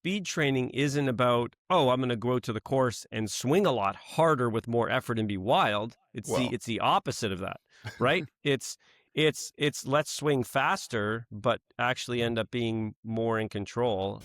speed training isn't about, oh, I'm going to go to the course and swing a lot harder with more effort and be wild. It's Well, the opposite of that, right? It's let's swing faster, but actually end up being more in control.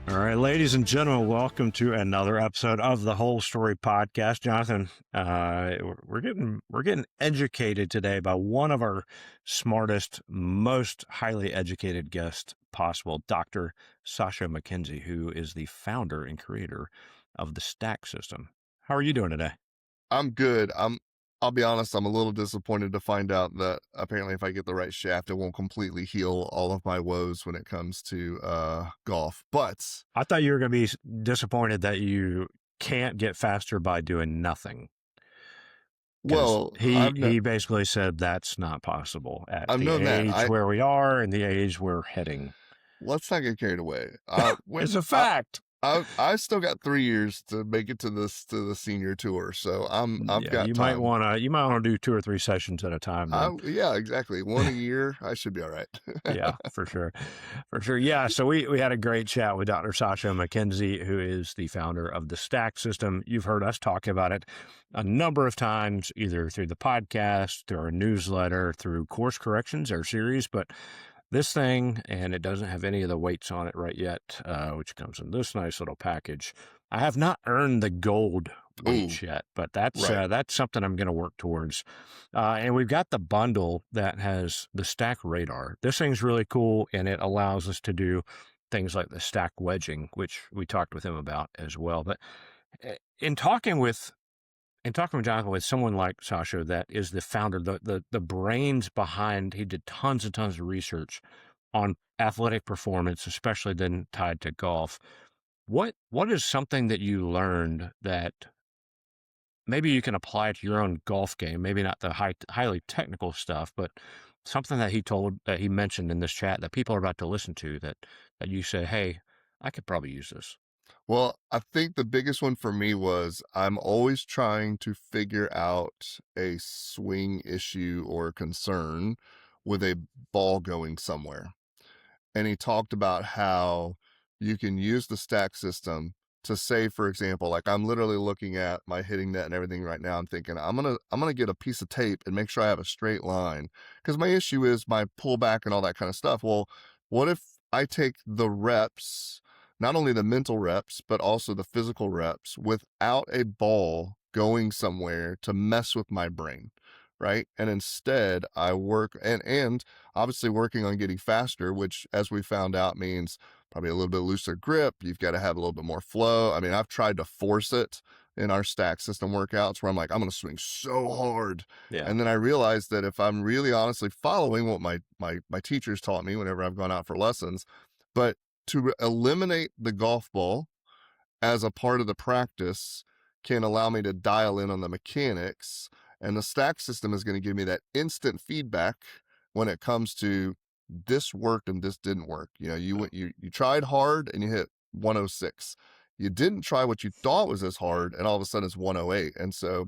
All right, ladies and gentlemen, welcome to another episode of the Whole Story Podcast. Jonathan, we're getting educated today by one of our smartest, most highly educated guests possible, Dr. Sasho MacKenzie, who is the founder and creator of TheStack System. How are you doing today? I'm good. I'll be honest, I'm a little disappointed to find out that apparently if I get the right shaft, it won't completely heal all of my woes when it comes to golf. But I thought you were going to be disappointed that you can't get faster by doing nothing. Well, he basically said that's not possible at I've the known that. age where we are and the age we're heading. Let's not get carried away. It's a fact. I still got 3 years to make it to the senior tour, so I've got you time. might want to do 2 or 3 sessions at a time. Yeah, exactly. One a year. I should be all right. Yeah, for sure. Yeah. So we had a great chat with Dr. Sasho MacKenzie, who is the founder of TheStack System. You've heard us talk about it a number of times, either through the podcast, through our newsletter, through course corrections, our series, but this thing, and it doesn't have any of the weights on it right yet, which comes in this nice little package. I have not earned the gold weights yet, but that's something I'm going to work towards. And we've got the bundle that has the stack radar. This thing's really cool, and it allows us to do things like the stack wedging, which we talked with him about as well. But in talking with Jonathan, with someone like Sasho that is the founder, the brains behind, he did tons and tons of research on athletic performance, especially then tied to golf. What is something that you learned that maybe you can apply to your own golf game? Maybe not the highly technical stuff, but something that he mentioned in this chat that people are about to listen to that you say, hey, I could probably use this. Well, I think the biggest one for me was I'm always trying to figure out a swing issue or concern with a ball going somewhere. And he talked about how you can use the stack system to say, for example, like I'm literally looking at my hitting net and everything right now. I'm thinking I'm going to get a piece of tape and make sure I have a straight line, because my issue is my pullback and all that kind of stuff. Well, what if I take the reps, not only the mental reps, but also the physical reps without a ball going somewhere to mess with my brain, right? And instead I work and obviously working on getting faster, which as we found out means probably a little bit looser grip. You've got to have a little bit more flow. I mean, I've tried to force it in our stack system workouts where I'm like, I'm going to swing so hard. Yeah. And then I realized that if I'm really honestly following what my teachers taught me whenever I've gone out for lessons, but to eliminate the golf ball as a part of the practice can allow me to dial in on the mechanics, and the stack system is going to give me that instant feedback when it comes to this worked and this didn't work. You know, you tried hard and you hit 106. You didn't try what you thought was as hard, and all of a sudden it's 108. And so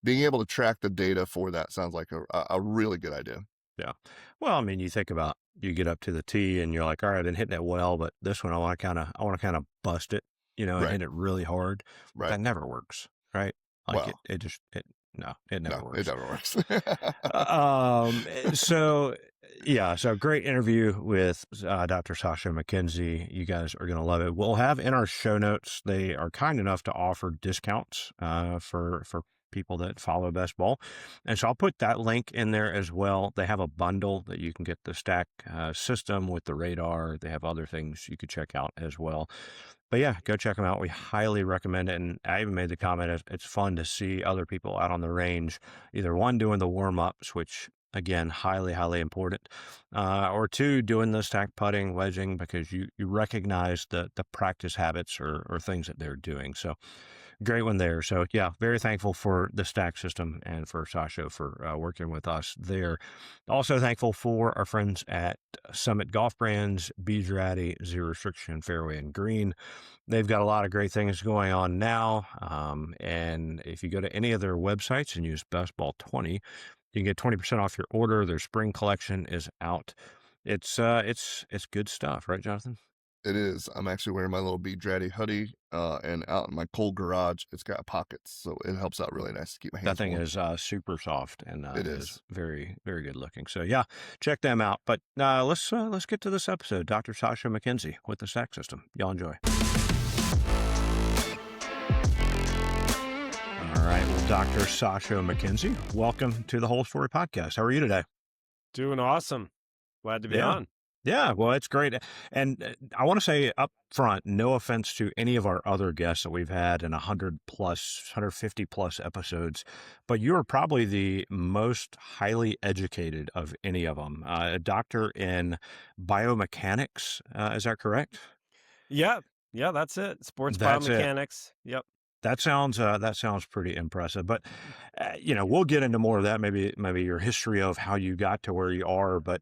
being able to track the data for that sounds like a really good idea. Yeah. Well, I mean, you think about, you get up to the tee and you're like, all right, I've been hitting it well, but this one I want to kind of bust it, and hit it really hard. Right. That never works, right? Like it never works. It never works. So great interview with Dr. Sasho MacKenzie. You guys are going to love it. We'll have in our show notes, they are kind enough to offer discounts for people that follow BestBall. And so I'll put that link in there as well. They have a bundle that you can get the stack system with the radar. They have other things you could check out as well. But yeah, go check them out. We highly recommend it. And I even made the comment, it's fun to see other people out on the range, either one doing the warm-ups, which again, highly, highly important, or two, doing the stack putting, wedging, because you recognize the practice habits or things that they're doing. So Great one there. So yeah, very thankful for the Stack System and for Sasho for working with us there. Also thankful for our friends at Summit Golf Brands, Beasley, Zero Restriction, Fairway and Green. They've got a lot of great things going on now. And if you go to any of their websites and use BestBall20, you can get 20% off your order. Their spring collection is out. It's good stuff, right, Jonathan? It is. I'm actually wearing my little Beasley hoodie, and out in my cold garage, it's got pockets, so it helps out really nice to keep my hands That thing warm. is super soft and It is is. very, very good looking. So yeah, check them out. But let's get to this episode. Dr. Sasho MacKenzie with the Stack System. Y'all enjoy. All right. Well, Dr. Sasho MacKenzie, welcome to the Whole Story Podcast. How are you today? Doing awesome. Glad to be on. Yeah, well, it's great. And I want to say up front, no offense to any of our other guests that we've had in 100 plus, 150 plus episodes, but you are probably the most highly educated of any of them. A doctor in biomechanics, is that correct? Yeah, that's it. Sports That's it. biomechanics. Yep. That sounds pretty impressive, but we'll get into more of that. Maybe your history of how you got to where you are. But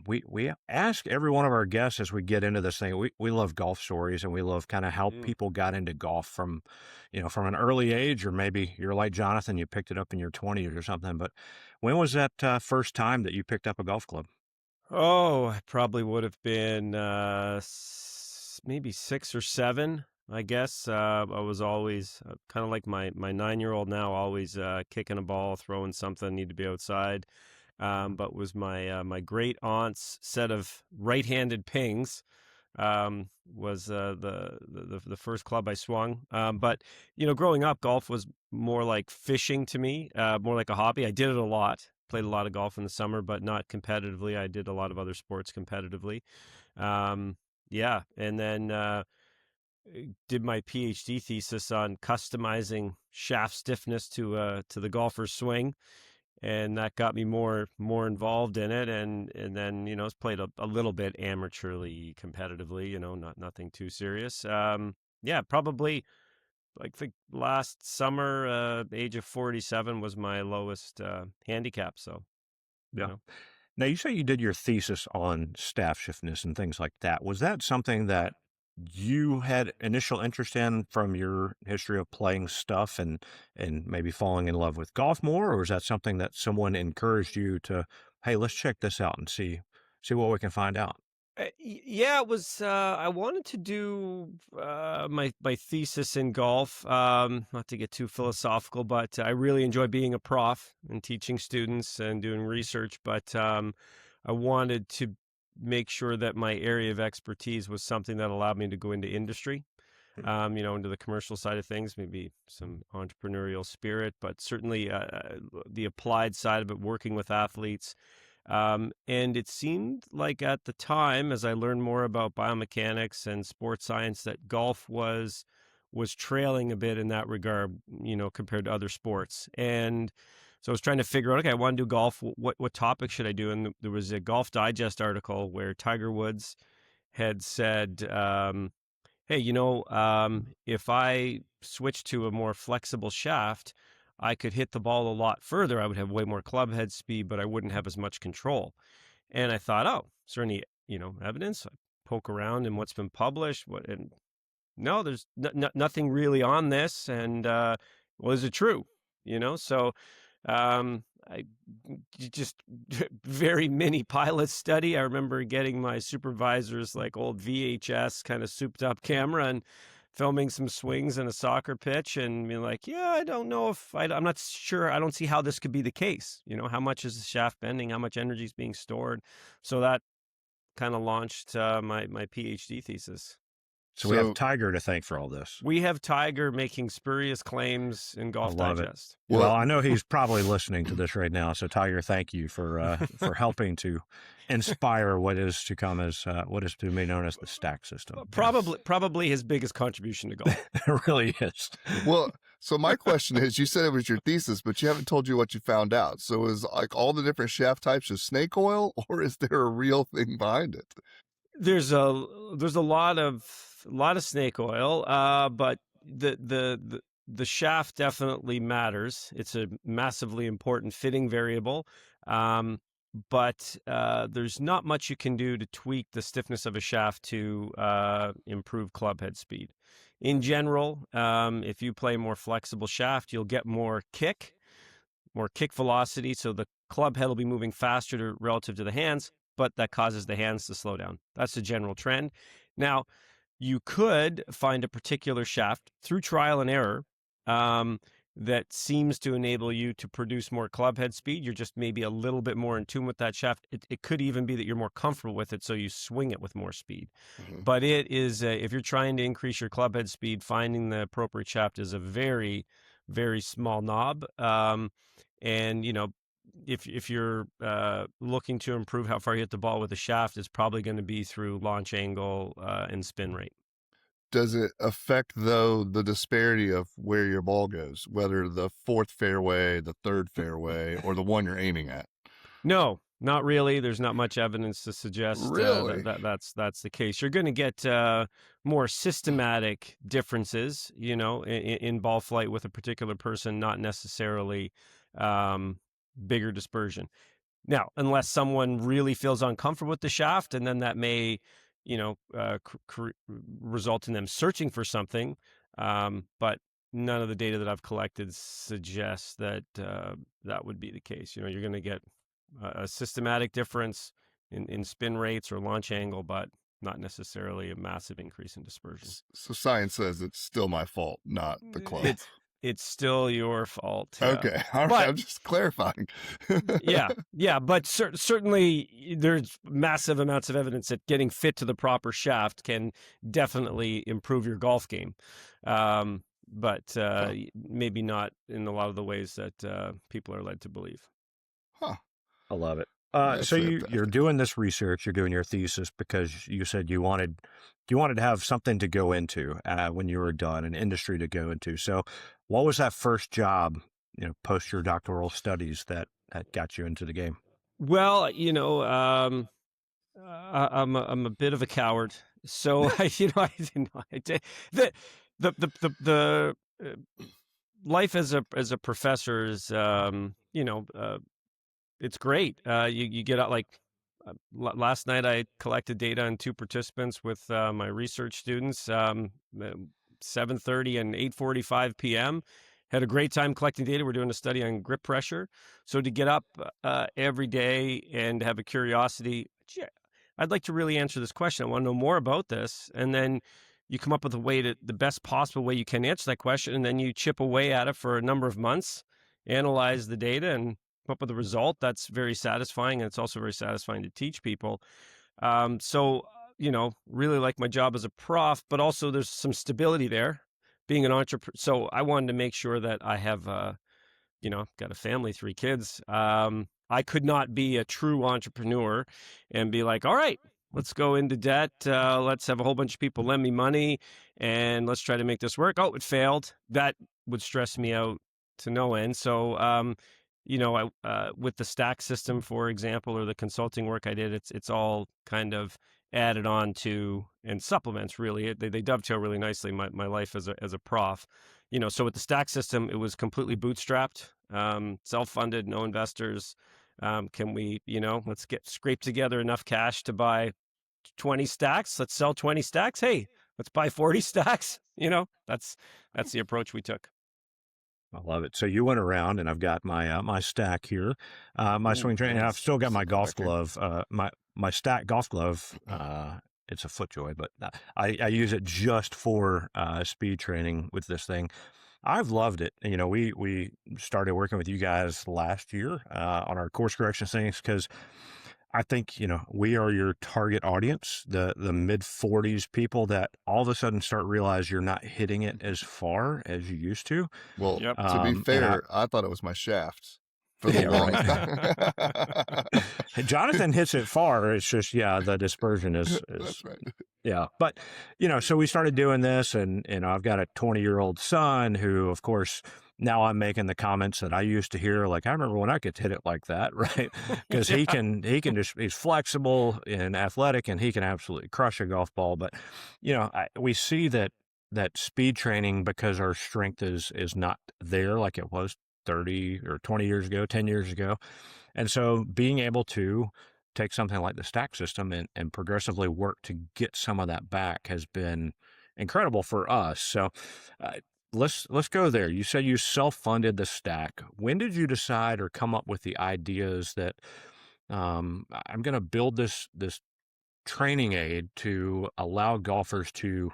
we ask every one of our guests as we get into this thing. We love golf stories, and we love kind of how people got into golf from an early age, or maybe you're like Jonathan, you picked it up in your 20s or something. But when was that first time that you picked up a golf club? Oh, I probably would have been maybe 6 or 7. I guess I was always kind of like my 9-year-old now, always kicking a ball, throwing something, need to be outside. But was my great aunt's set of right-handed pings was the first club I swung. But growing up, golf was more like fishing to me, more like a hobby. I did it a lot. Played a lot of golf in the summer, but not competitively. I did a lot of other sports competitively. Yeah, and then did my PhD thesis on customizing shaft stiffness to the golfer's swing, and that got me more involved in it, and then played a little bit amateurly, competitively, nothing too serious. Yeah, probably like the last summer, age of 47 was my lowest handicap. So Yeah. Now, you say you did your thesis on staff shiftness and things like that. Was that something that you had initial interest in from your history of playing stuff and maybe falling in love with golf more, or is that something that someone encouraged you to, hey, let's check this out and see what we can find out? Yeah, it was. I wanted to do my thesis in golf. Not to get too philosophical, but I really enjoy being a prof and teaching students and doing research. But I wanted to make sure that my area of expertise was something that allowed me to go into industry. Into the commercial side of things, maybe some entrepreneurial spirit, but certainly the applied side of it, working with athletes. And it seemed like at the time, as I learned more about biomechanics and sports science, that golf was trailing a bit in that regard, compared to other sports. And so I was trying to figure out, okay, I want to do golf. What topic should I do? And there was a Golf Digest article where Tiger Woods had said, hey, if I switch to a more flexible shaft, I could hit the ball a lot further. I would have way more club head speed, but I wouldn't have as much control. And I thought, oh, is there any, evidence? I poke around in what's been published. And no, there's nothing really on this. And well, is it true? So I just very mini pilot study. I remember getting my supervisor's like old VHS kind of souped up camera and filming some swings in a soccer pitch and being like, yeah, I don't know if I'm not sure. I don't see how this could be the case. How much is the shaft bending? How much energy is being stored? So that kind of launched my PhD thesis. So we have Tiger to thank for all this. We have Tiger making spurious claims in Golf Digest. Well, I know he's probably listening to this right now. So Tiger, thank you for helping to inspire what is to come as what is to be known as the Stack System. Probably his biggest contribution to golf. It really is. Well, so my question is, you said it was your thesis, but you haven't told you what you found out. So is like all the different shaft types just snake oil, or is there a real thing behind it? There's a lot of snake oil, but the the shaft definitely matters. It's a massively important fitting variable. Um, but there's not much you can do to tweak the stiffness of a shaft to improve club head speed. In general, if you play a more flexible shaft, you'll get more kick velocity. So the club head will be moving faster relative to the hands, but that causes the hands to slow down. That's the general trend. Now, you could find a particular shaft through trial and error that seems to enable you to produce more club head speed. You're just maybe a little bit more in tune with that shaft. It could even be that you're more comfortable with it, so you swing it with more speed. Mhm. But it is, if you're trying to increase your club head speed, finding the appropriate shaft is a very, very small knob. And, if you're looking to improve how far you hit the ball with a shaft, it's probably going to be through launch angle and spin rate. Does it affect, though, the disparity of where your ball goes, whether the fourth fairway, the third fairway, or the one you're aiming at? No, not really. There's not much evidence to suggest Really? that's the case. You're going to get more systematic differences, in ball flight with a particular person, not necessarily bigger dispersion. Now, unless someone really feels uncomfortable with the shaft, and then that may, result in them searching for something. But none of the data that I've collected suggests that that would be the case. You're going to get a systematic difference in spin rates or launch angle, but not necessarily a massive increase in dispersion. So science says it's still my fault, not the club. It's still your fault. Yeah. Okay. All right. But I'm just clarifying. yeah, but certainly there's massive amounts of evidence that getting fit to the proper shaft can definitely improve your golf game. But maybe not in a lot of the ways that people are led to believe. Huh. I love it. That's So you're fantastic. doing this research, you're doing your thesis because you said you wanted to have something to go into when you were done, an industry to go into. So what was that first job, post your doctoral studies that got you into the game? Well, I'm a bit of a coward, so I didn't know. The life as a professor is it's great. You get out like last night I collected data on 2 participants with my research students, 7:30 and 8:45 p.m. Had a great time collecting data. We're doing a study on grip pressure. So to get up every day and have a curiosity, gee, I'd like to really answer this question. I want to know more about this. And then you come up with the best possible way you can answer that question. And then you chip away at it for a number of months, analyze the data, and come up with a result. That's very satisfying. And it's also very satisfying to teach people. So, really like my job as a prof, but also there's some stability there being an entrepreneur. So I wanted to make sure that I have, got a family, 3 kids. I could not be a true entrepreneur and be like, all right, let's go into debt. Let's have a whole bunch of people lend me money and let's try to make this work. Oh, it failed. That would stress me out to no end. So, with the Stack system, for example, or the consulting work I did, it's all kind of added on to and supplements really. They dovetail really nicely my life as a prof. So with the Stack system, it was completely bootstrapped, self-funded, no investors. Can we, let's scrape together enough cash to buy 20 stacks. Let's sell 20 stacks. Hey, let's buy 40 stacks. That's the approach we took. I love it. So you went around, and I've got my my stack here, my swing training. And I've Nice. still got my Sit golf back here. glove, my Stack golf glove. It's a FootJoy, but I use it just for speed training with this thing. I've loved it. We started working with you guys last year on our course correction things because I think, we are your target audience, the mid-40s people that all of a sudden start realize you're not hitting it as far as you used to. Well, Yep. to be And I, fair, I thought it was my shaft for the yeah, longest right. time. Jonathan hits it far. It's just, the dispersion is That's right. yeah. But, so we started doing this, and, I've got a 20-year-old son who, of course, now I'm making the comments that I used to hear, like, I remember when I could hit it like that, right? Because Yeah. he's flexible and athletic, and he can absolutely crush a golf ball. But, we see that that speed training, because our strength is not there like it was 30 or 20 years ago, 10 years ago. And so being able to take something like the stack system and progressively work to get some of that back has been incredible for us. So uh, let's go there. You said you self-funded the stack. When did you decide or come up with the ideas that I'm going to build this training aid to allow golfers to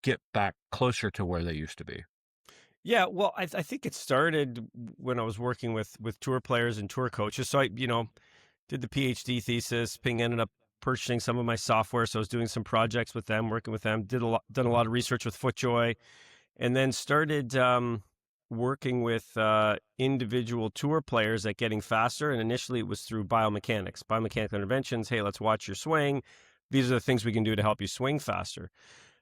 get back closer to where they used to be? Yeah, well, I think it started when I was working with tour players and tour coaches. So I, did the PhD thesis. Ping ended up purchasing some of my software, so I was doing some projects with them, working with them. Done a lot of research with FootJoy, and then started working with individual tour players at getting faster. And initially, it was through biomechanical interventions. Hey, let's watch your swing. These are the things we can do to help you swing faster.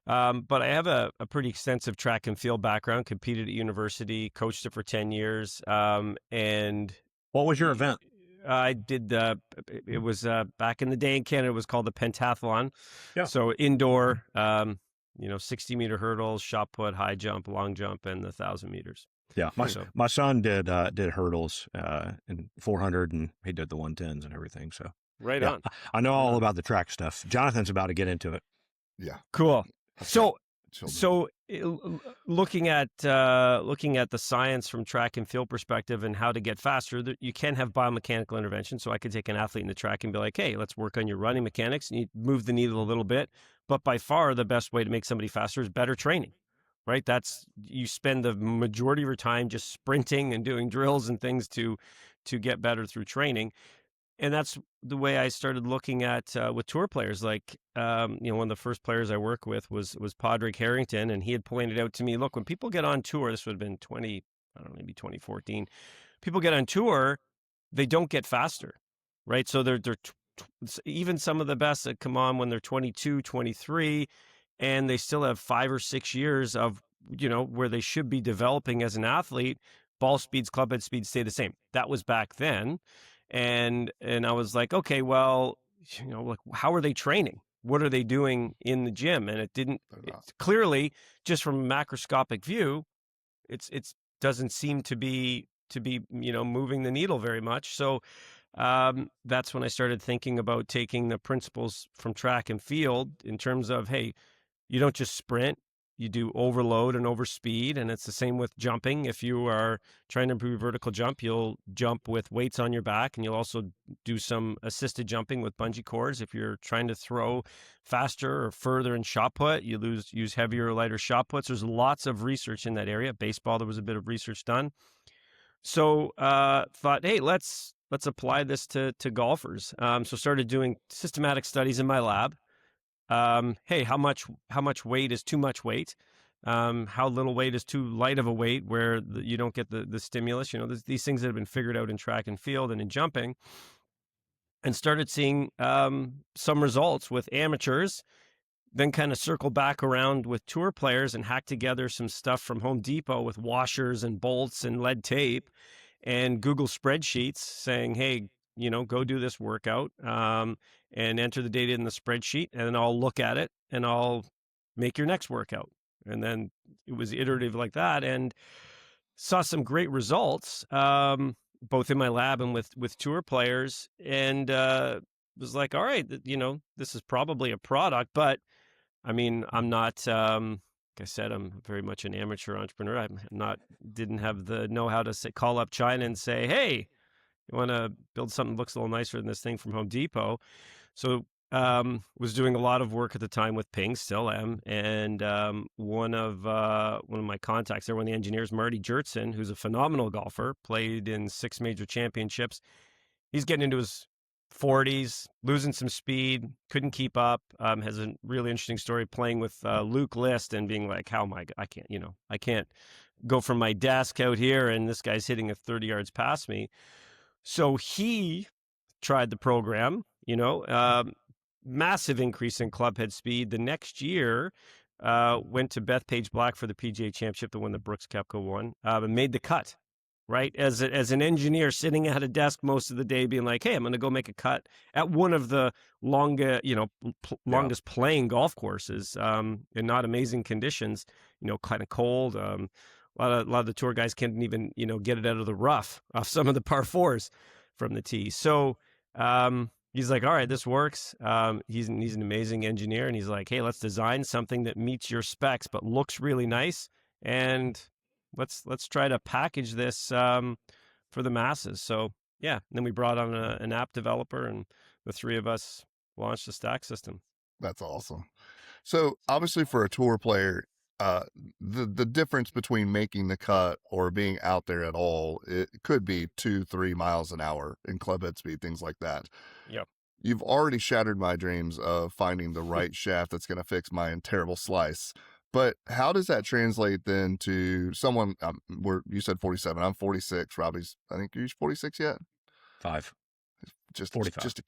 But I have a pretty extensive track and field background, competed at university, coached it for 10 years. And What was your event? I did it was back in the day in Canada, it was called the pentathlon. Yeah. So indoor, 60-meter hurdles, shot put, high jump, long jump, and the 1,000 meters. Yeah, my son did hurdles in 400, and he did the 110s and everything. So Right yeah, on. I know all about the track stuff. Jonathan's about to get into it. Yeah. Cool. I've So got children. So, looking at the science from track and field perspective and how to get faster, you can have biomechanical intervention. So I could take an athlete in the track and be like, "Hey, let's work on your running mechanics, and you move the needle a little bit." But by far, the best way to make somebody faster is better training, right? You spend the majority of your time just sprinting and doing drills and things to get better through training. And that's the way I started looking at with tour players. Like, one of the first players I worked with was Padraig Harrington, and he had pointed out to me, look, when people get on tour, this would have been maybe 2014. People get on tour, they don't get faster, right? So even some of the best that come on when they're 22, 23, and they still have 5 or 6 years of where they should be developing as an athlete. Ball speeds, club head speeds stay the same. That was back then. And I was like, okay, well, like, how are they training? What are they doing in the gym? And it's clearly, just from a macroscopic view, it's doesn't seem to be moving the needle very much. So that's when I started thinking about taking the principles from track and field in terms of, hey, you don't just sprint. You do overload and overspeed, and it's the same with jumping. If you are trying to improve vertical jump, you'll jump with weights on your back, and you'll also do some assisted jumping with bungee cords. If you're trying to throw faster or further in shot put, you use heavier or lighter shot puts. There's lots of research in that area. Baseball, there was a bit of research done. So thought, hey, let's apply this to golfers. So started doing systematic studies in my lab. Hey, how much weight is too much weight? How little weight is too light of a weight where you don't get the stimulus? These things that have been figured out in track and field and in jumping, and started seeing some results with amateurs. Then kind of circle back around with tour players and hack together some stuff from Home Depot with washers and bolts and lead tape and Google spreadsheets saying, hey, go do this workout and enter the data in the spreadsheet, and then I'll look at it and I'll make your next workout. And then it was iterative like that, and saw some great results, both in my lab and with tour players, and was like, all right, this is probably a product, but I mean, I'm not, like I said, I'm very much an amateur entrepreneur. Didn't have the know-how to call up China and say, hey, you want to build something that looks a little nicer than this thing from Home Depot. So was doing a lot of work at the time with Ping, still am. And one of my contacts there, one of the engineers, Marty Jertson, who's a phenomenal golfer, played in 6 major championships. He's getting into his 40s, losing some speed, couldn't keep up. Has a really interesting story playing with Luke List and being like, I can't go from my desk out here and this guy's hitting 30 yards past me. So he tried the program, massive increase in club head speed. The next year, went to Bethpage Black for the PGA Championship, the one that Brooks Koepka won, and made the cut. Right, as an engineer sitting at a desk most of the day, being like, "Hey, I'm going to go make a cut at one of the longest playing golf courses in not amazing conditions." kind of cold. A lot of the tour guys can't even, get it out of the rough off some of the par fours from the tee. So he's like, all right, this works. He's an amazing engineer, and he's like, hey, let's design something that meets your specs but looks really nice, and let's try to package this for the masses. So yeah, and then we brought on an app developer, and the three of us launched the Stack System. That's awesome. So obviously for a tour player, uh, the difference between making the cut or being out there at all, it could be 2-3 miles an hour in club head speed, things like that. Yep. You've already shattered my dreams of finding the right shaft that's going to fix my terrible slice. But how does that translate then to someone? Where you said 47, I'm 46. Robbie's, I think you're 46 yet. 5. Just 45. just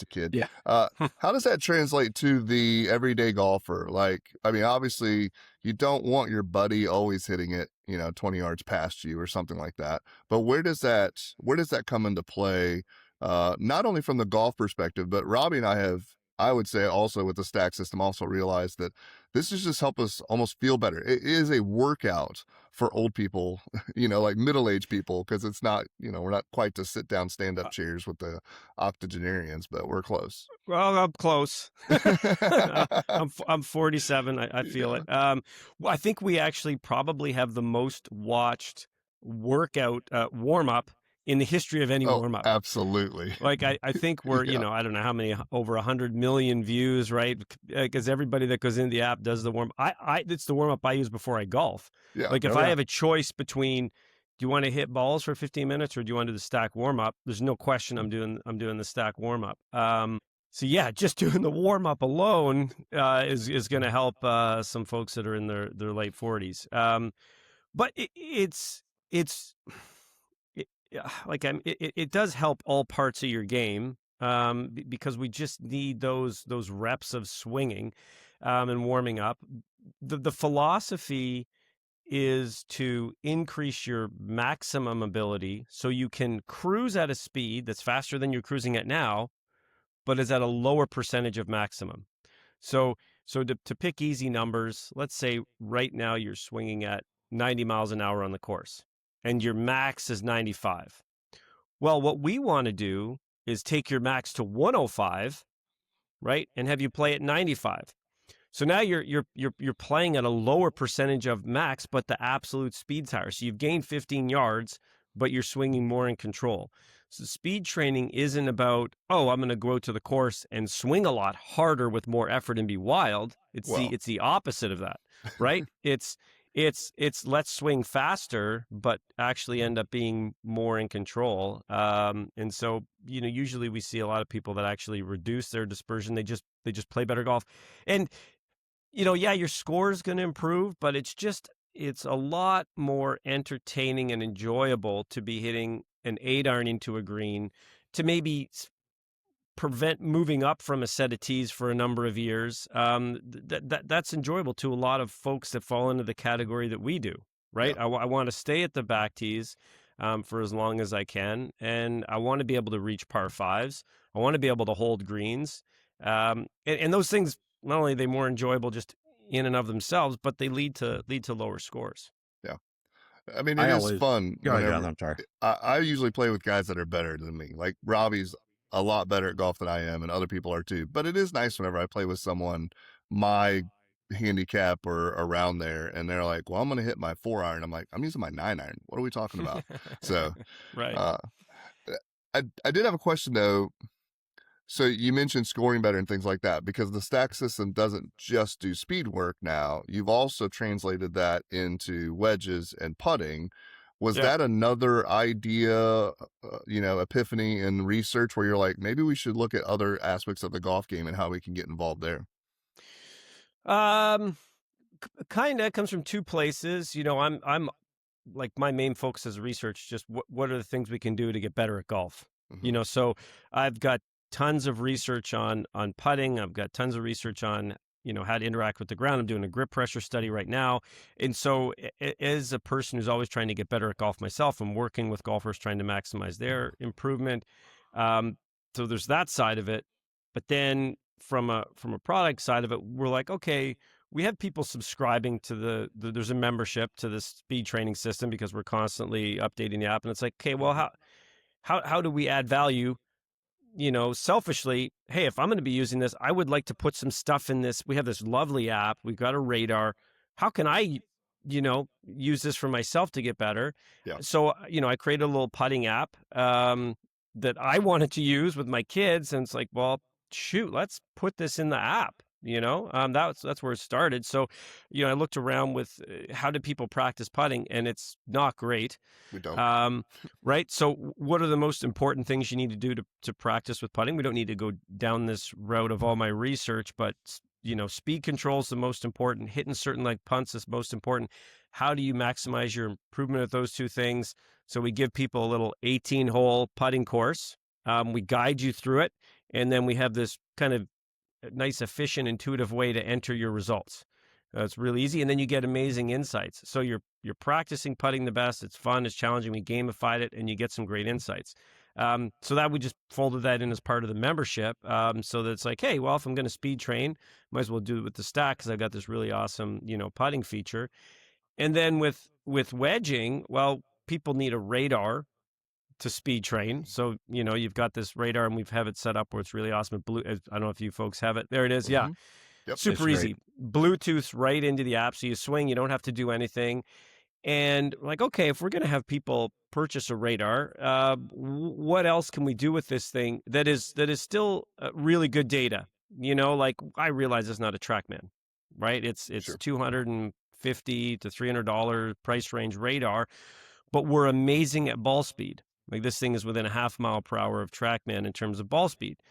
a kid. Yeah. How does that translate to the everyday golfer? Like, I mean, obviously you don't want your buddy always hitting it, 20 yards past you or something like that. But where does that come into play? Not only from the golf perspective, but Robbie and I would say also with the Stack System, also realized that this has just helped us almost feel better. It is a workout for old people, like middle-aged people, because it's not, we're not quite to sit down, stand up chairs with the octogenarians, but we're close. Well, I'm close. I'm 47. I feel it. Well, I think we actually probably have the most watched workout warm up in the history of any Oh, warm up. absolutely. Like I think we're, Yeah. I don't know how many, over 100 million views, right? Because everybody that goes into the app does the warm. It's the warm up I use before I golf. Yeah. Like if Oh, I yeah. have a choice between, do you want to hit balls for 15 minutes or do you want to do the stack warm up? There's no question I'm doing the stack warm up. So yeah, just doing the warm up alone is going to help some folks that are in their late 40s. But it's yeah, like it does help all parts of your game because we just need those reps of swinging and warming up. The philosophy is to increase your maximum ability so you can cruise at a speed that's faster than you're cruising at now, but is at a lower percentage of maximum. So to pick easy numbers, let's say right now you're swinging at 90 miles an hour on the course and your max is 95. Well, what we want to do is take your max to 105, right? And have you play at 95. So now you're playing at a lower percentage of max, but the absolute speed's higher. So you've gained 15 yards, but you're swinging more in control. So speed training isn't about, oh, I'm going to go to the course and swing a lot harder with more effort and be wild. It's Well. it's the opposite of that, right? It's let's swing faster, but actually end up being more in control. And so, usually we see a lot of people that actually reduce their dispersion. They just play better golf. And yeah, your score is going to improve, but it's a lot more entertaining and enjoyable to be hitting an 8-iron into a green to maybe prevent moving up from a set of tees for a number of years. That's enjoyable to a lot of folks that fall into the category that we do, right? Yeah. I want to stay at the back tees for as long as I can, and I want to be able to reach par fives. I want to be able to hold greens, and those things, not only are they more enjoyable just in and of themselves, but they lead to lower scores. Yeah. I mean, I it is always- fun. Go ahead, whenever- John, I'm sorry. I usually play with guys that are better than me. Like Robbie's a lot better at golf than I am, and other people are too. But it is nice whenever I play with someone my handicap or around there, and they're like, "Well, I'm going to hit my 4-iron." I'm like, "I'm using my 9-iron. What are we talking about?" So, right. I did have a question though. So you mentioned scoring better and things like that, because the Stack System doesn't just do speed work now. You've also translated that into wedges and putting. Was Yeah. that another idea, epiphany in research where you're like, maybe we should look at other aspects of the golf game and how we can get involved there? Kind of comes from two places. I'm like, my main focus is research. Just what are the things we can do to get better at golf? Mhm. So I've got tons of research on putting. I've got tons of research on how to interact with the ground. I'm doing a grip pressure study right now, and so as a person who's always trying to get better at golf myself, I'm working with golfers trying to maximize their improvement. So there's that side of it, but then from a product side of it, we're like, okay, we have people subscribing to there's a membership to this speed training system because we're constantly updating the app. And it's like, okay, well, how do we add value? Selfishly, hey, if I'm going to be using this, I would like to put some stuff in this. We have this lovely app. We've got a radar. How can I, use this for myself to get better? Yeah. So, I created a little putting app that I wanted to use with my kids. And it's like, well, shoot, let's put this in the app. That's where it started. So, I looked around with how do people practice putting, and it's not great. We don't. Right. So what are the most important things you need to do to practice with putting? We don't need to go down this route of all my research, but speed control is the most important. Hitting certain like punts is most important. How do you maximize your improvement of those two things? So we give people a little 18-hole putting course. We guide you through it. And then we have this kind of nice, efficient, intuitive way to enter your results. It's really easy, and then you get amazing insights. So you're practicing putting the best. It's fun, it's challenging. We gamified it, and you get some great insights. So that we just folded that in as part of the membership. So that it's like, hey, well, if I'm going to speed train, might as well do it with the stack because I've got this really awesome, putting feature. And then with wedging, well, people need a radar to speed train. So, you've got this radar, and we've have it set up where it's really awesome. I don't know if you folks have it. There it is. Yeah. Yep. Super easy. Bluetooth right into the app. So you swing, you don't have to do anything. And like, okay, if we're going to have people purchase a radar, what else can we do with this thing that is still really good data? Like I realize it's not a TrackMan, right? It's Sure. $250 to $300 price range radar, but we're amazing at ball speed. Like this thing is within a half mile per hour of TrackMan in terms of ball speed.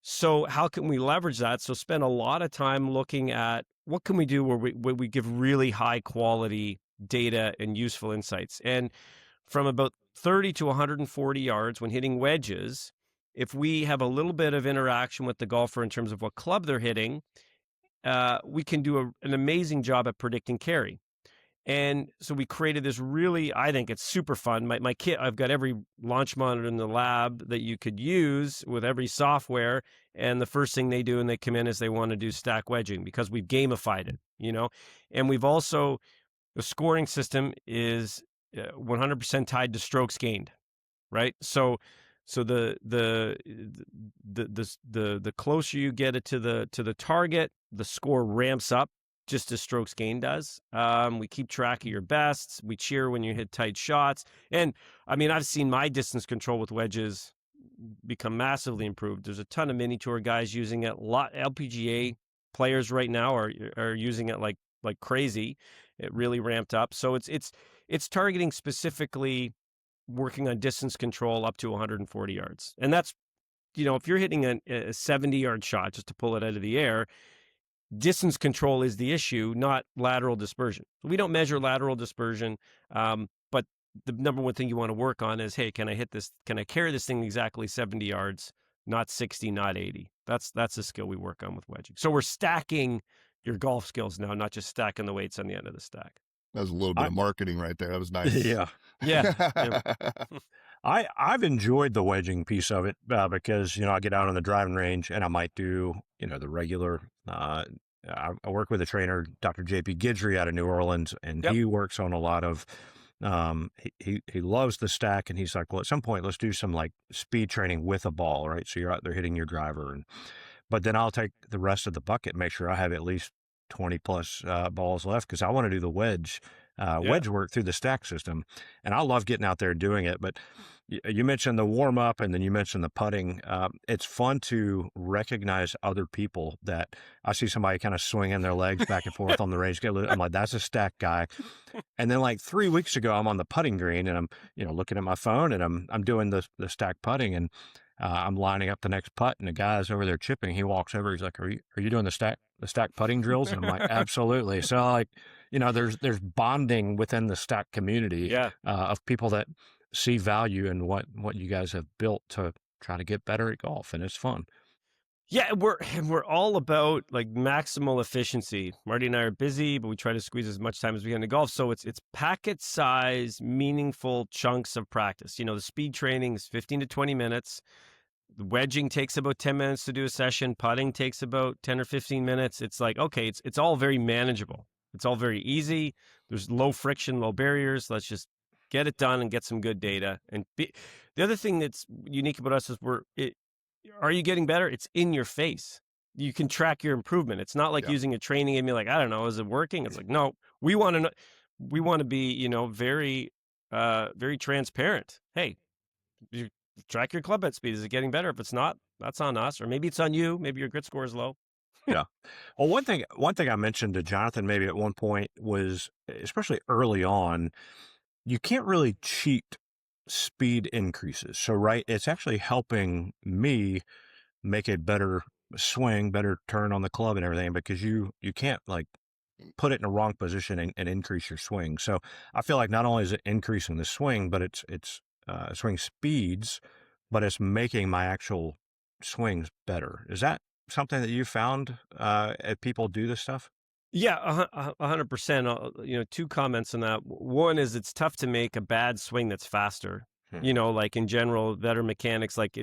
So how can we leverage that? So spend a lot of time looking at what can we do where we give really high quality data and useful insights. And from about 30 to 140 yards when hitting wedges, if we have a little bit of interaction with the golfer in terms of what club they're hitting, we can do an amazing job at predicting carry. And so we created this really, I think it's super fun. My kit, I've got every launch monitor in the lab that you could use with every software. And the first thing they do when they come in is they want to do stack wedging because we've gamified it, And we've also, the scoring system is 100% tied to strokes gained, right? So the closer you get it to the target, the score ramps up just as strokes gained does. We keep track of your bests. We cheer when you hit tight shots. And I mean, I've seen my distance control with wedges become massively improved. There's a ton of mini tour guys using it. A lot LPGA players right now are using it like crazy. It really ramped up. So it's targeting specifically working on distance control up to 140 yards. And that's, if you're hitting a 70-yard shot just to pull it out of the air, distance control is the issue, not lateral dispersion. We don't measure lateral dispersion, but the number one thing you want to work on is, hey, can I hit this? Can I carry this thing exactly 70 yards, not 60, not 80? That's a skill we work on with wedging. So we're stacking your golf skills now, not just stacking the weights on the end of the stack. That was a little bit of marketing right there. That was nice. Yeah. I've enjoyed the wedging piece of it because, I get out on the driving range and I might do, the regular, I work with a trainer, Dr. JP Guidry out of New Orleans, and he works on a lot of, he loves the stack, and he's like, well, at some point, let's do some like speed training with a ball, right? So you're out there hitting your driver, but then I'll take the rest of the bucket and make sure I have at least 20 plus balls left because I want to do the wedge work through the stack system. And I love getting out there and doing it. But you mentioned the warm up and then you mentioned the putting. It's fun to recognize other people that I see somebody kind of swinging their legs back and forth on the range. I'm like, that's a stack guy. And then like 3 weeks ago, I'm on the putting green and I'm, looking at my phone and I'm doing the stack putting and I'm lining up the next putt and the guy's over there chipping. He walks over. He's like, are you doing the stack putting drills? And I'm like, absolutely. So like, there's bonding within the stack community of people that see value in what you guys have built to try to get better at golf. And it's fun. Yeah, we're all about like maximal efficiency. Marty and I are busy, but we try to squeeze as much time as we can to golf. So it's packet size, meaningful chunks of practice. The speed training is 15 to 20 minutes. wedging takes about 10 minutes to do a session. Putting takes about 10 or 15 minutes. It's like, okay, it's all very manageable. It's all very easy. There's low friction, low barriers. Let's just get it done and get some good data. And the other thing that's unique about us is are you getting better? It's in your face. You can track your improvement. It's not like using a training and be like, I don't know, is it working? It's like, no, we want to know. We want to be, very, very transparent. Hey, you track your club head speed. Is it getting better? If it's not, that's on us, or maybe it's on you. Maybe your grit score is low. Yeah. Well, one thing I mentioned to Jonathan maybe at one point was, especially early on, you can't really cheat speed increases. So, right, it's actually helping me make a better swing, better turn on the club and everything, because you can't like put it in a wrong position and increase your swing. So I feel like not only is it increasing the swing, but it's swing speeds, but it's making my actual swings better. Is that something that you found people do this stuff? Yeah, 100%. Two comments on that. One is it's tough to make a bad swing that's faster. Like in general, better mechanics, like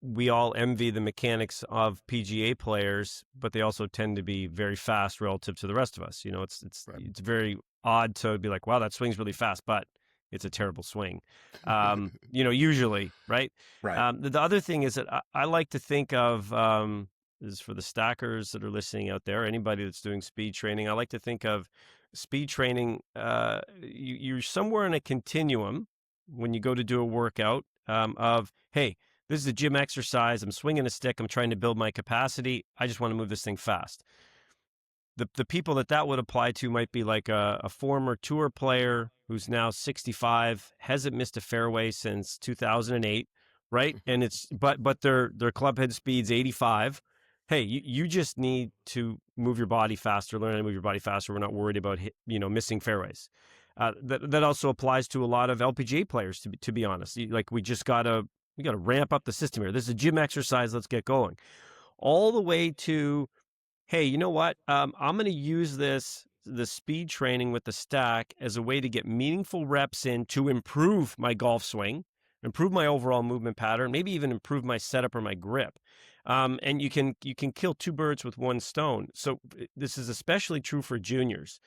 we all envy the mechanics of PGA players, but they also tend to be very fast relative to the rest of us. It's very odd to be like, wow, that swing's really fast, but it's a terrible swing. Usually, right? Right. The other thing is that I like to think of, is for the stackers that are listening out there, anybody that's doing speed training, I like to think of speed training. You're somewhere in a continuum when you go to do a workout of, hey, this is a gym exercise. I'm swinging a stick. I'm trying to build my capacity. I just want to move this thing fast. The people that would apply to might be like a former tour player who's now 65, hasn't missed a fairway since 2008, right? And but their club head speed's 85. Hey, you just need to move your body faster, learn how to move your body faster. We're not worried about missing fairways. That also applies to a lot of LPGA players, to be honest. Like we gotta ramp up the system here. This is a gym exercise. Let's get going. All the way to, hey, you know what? I'm going to use the speed training with the stack as a way to get meaningful reps in to improve my golf swing, improve my overall movement pattern, maybe even improve my setup or my grip. And you can kill two birds with one stone. So this is especially true for juniors.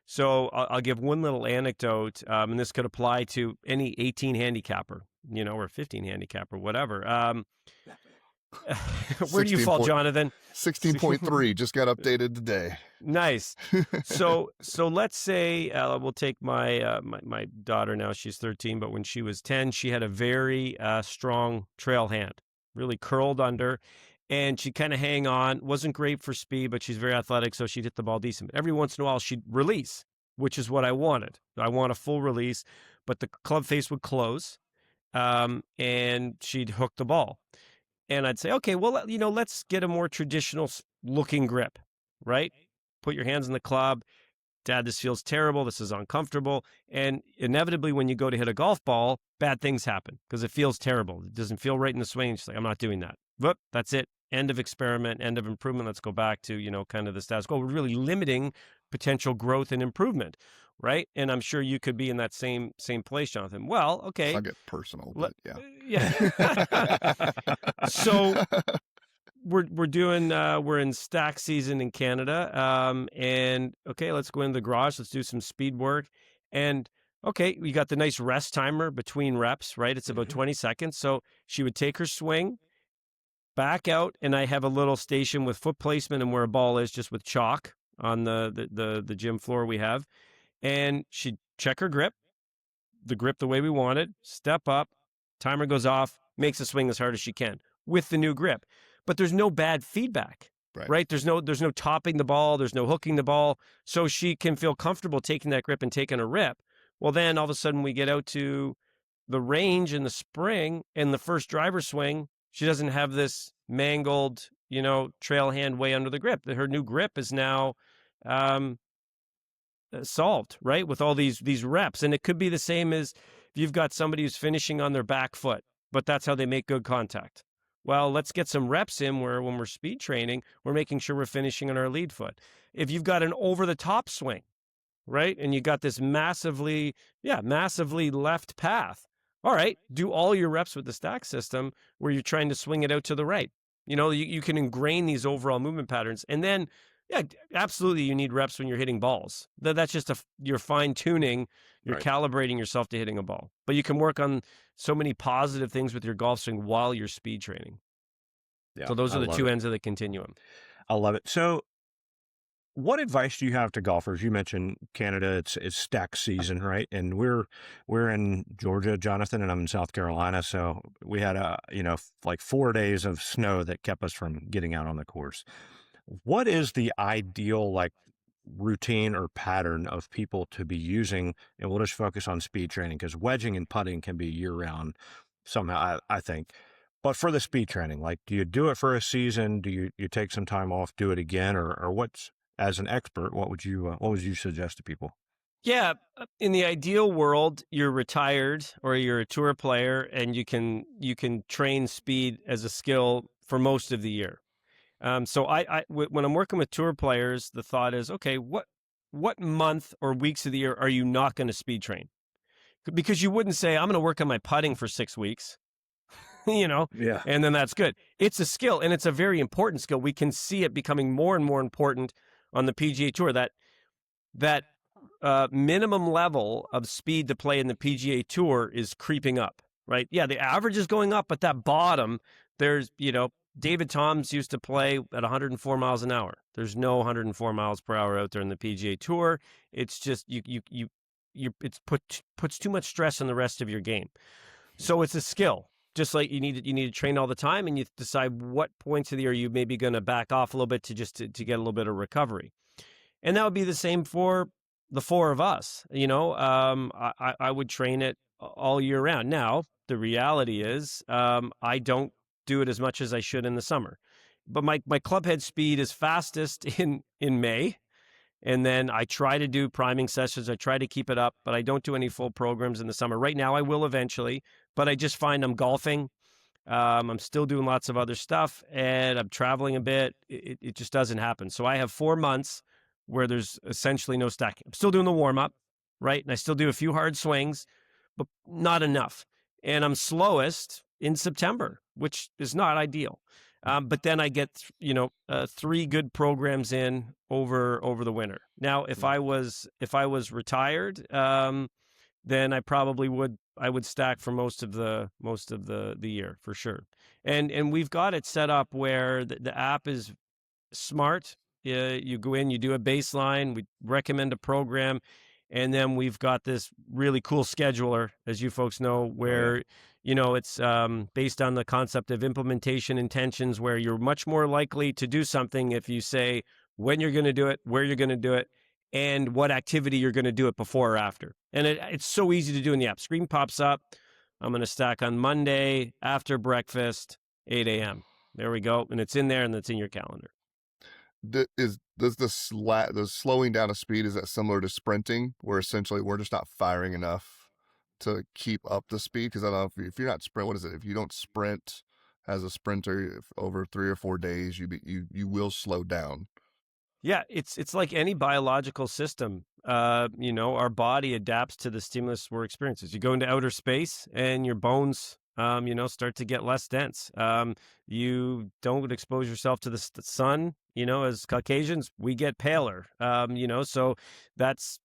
So I'll give one little anecdote, and this could apply to any 18 handicapper, or 15 handicapper, whatever. Where do you fall, Jonathan? 16.3 just got updated today. Nice. So let's say we'll take my my daughter now. She's 13, but when she was 10, she had a very strong trail hand, really curled under, and she'd kind of hang on. Wasn't great for speed, but she's very athletic, so she'd hit the ball decent. But every once in a while, she'd release, which is what I wanted. I want a full release, but the club face would close, and she'd hook the ball. And I'd say, okay, well, let's get a more traditional looking grip, right? Put your hands in the club. Dad, this feels terrible. This is uncomfortable. And inevitably, when you go to hit a golf ball, bad things happen because it feels terrible. It doesn't feel right in the swing. She's like, I'm not doing that. But that's it. End of experiment, end of improvement. Let's go back to, kind of the status quo. We're really limiting potential growth and improvement, right? And I'm sure you could be in that same place, Jonathan. Well, okay. I'll get personal, but yeah. Yeah. So we're in stack season in Canada. And okay, let's go into the garage. Let's do some speed work. And okay, we got the nice rest timer between reps, right? It's about 20 seconds. So she would take her swing, back out, and I have a little station with foot placement and where a ball is, just with chalk on the gym floor we have. And she'd check her grip, the grip the way we want it, step up, timer goes off, makes a swing as hard as she can with the new grip. But there's no bad feedback, right? There's no topping the ball, there's no hooking the ball, so she can feel comfortable taking that grip and taking a rip. Well, then all of a sudden we get out to the range in the spring, and the first driver swing, she doesn't have this mangled, trail hand way under the grip. Her new grip is now solved, right? With all these reps. And it could be the same as if you've got somebody who's finishing on their back foot, but that's how they make good contact. Well, let's get some reps in where when we're speed training, we're making sure we're finishing on our lead foot. If you've got an over-the-top swing, right, and you got this massively left path, All right, do all your reps with the stack system where you're trying to swing it out to the right. You can ingrain these overall movement patterns. And then, yeah, absolutely, you need reps when you're hitting balls. That's just you're fine tuning, you're Right. calibrating yourself to hitting a ball. But you can work on so many positive things with your golf swing while you're speed training. Yeah, So those I are the love two it. ends of the continuum. I love it. So, what advice do you have to golfers? You mentioned Canada; it's stack season, right? And we're in Georgia, Jonathan, and I'm in South Carolina. So we had like 4 days of snow that kept us from getting out on the course. What is the ideal like routine or pattern of people to be using? And we'll just focus on speed training because wedging and putting can be year round somehow, I think. But for the speed training, like, do you do it for a season? Do you take some time off, do it again, or what's, as an expert, what would you suggest to people? Yeah, in the ideal world, you're retired or you're a tour player, and you can train speed as a skill for most of the year. So when I'm working with tour players, the thought is, okay, what month or weeks of the year are you not going to speed train? Because you wouldn't say, I'm going to work on my putting for 6 weeks, Yeah. and then that's good. It's a skill, and it's a very important skill. We can see it becoming more and more important on the PGA Tour. That minimum level of speed to play in the PGA Tour is creeping up, right? Yeah, the average is going up, but that bottom, there's, David Toms used to play at 104 miles an hour. There's no 104 miles per hour out there in the PGA Tour. It's just it's puts too much stress on the rest of your game. So it's a skill. Just like you need to train all the time, and you decide what points of the year you may be going to back off a little bit to get a little bit of recovery. And that would be the same for the four of us. I would train it all year round. Now, the reality is, I don't do it as much as I should in the summer. But my club head speed is fastest in May. And then I try to do priming sessions. I try to keep it up, but I don't do any full programs in the summer. Right now, I will eventually, but I just find I'm golfing. I'm still doing lots of other stuff, and I'm traveling a bit. It just doesn't happen. So I have 4 months where there's essentially no stacking. I'm still doing the warm up, right? And I still do a few hard swings, but not enough. And I'm slowest in September, which is not ideal. But then I get 3 good programs in over the winter. Now, if I was retired, then I would stack for most of the year for sure. And we've got it set up where the app is smart. You go in, you do a baseline, we recommend a program, and then we've got this really cool scheduler, as you folks know, where it's based on the concept of implementation intentions, where you're much more likely to do something if you say when you're going to do it, where you're going to do it, and what activity you're going to do it before or after. And it's so easy to do in the app. Screen pops up. I'm going to stack on Monday after breakfast, 8 a.m. There we go. And it's in there, and it's in your calendar. Does the slowing down of speed, is that similar to sprinting, where essentially we're just not firing enough to keep up the speed? Because I don't know if you're not sprint, what is it? If you don't sprint as a sprinter over 3 or 4 days, you will slow down. Yeah, it's like any biological system. Our body adapts to the stimulus we're experiencing. You go into outer space, and your bones, start to get less dense. You don't expose yourself to the sun. As Caucasians, we get paler. So that's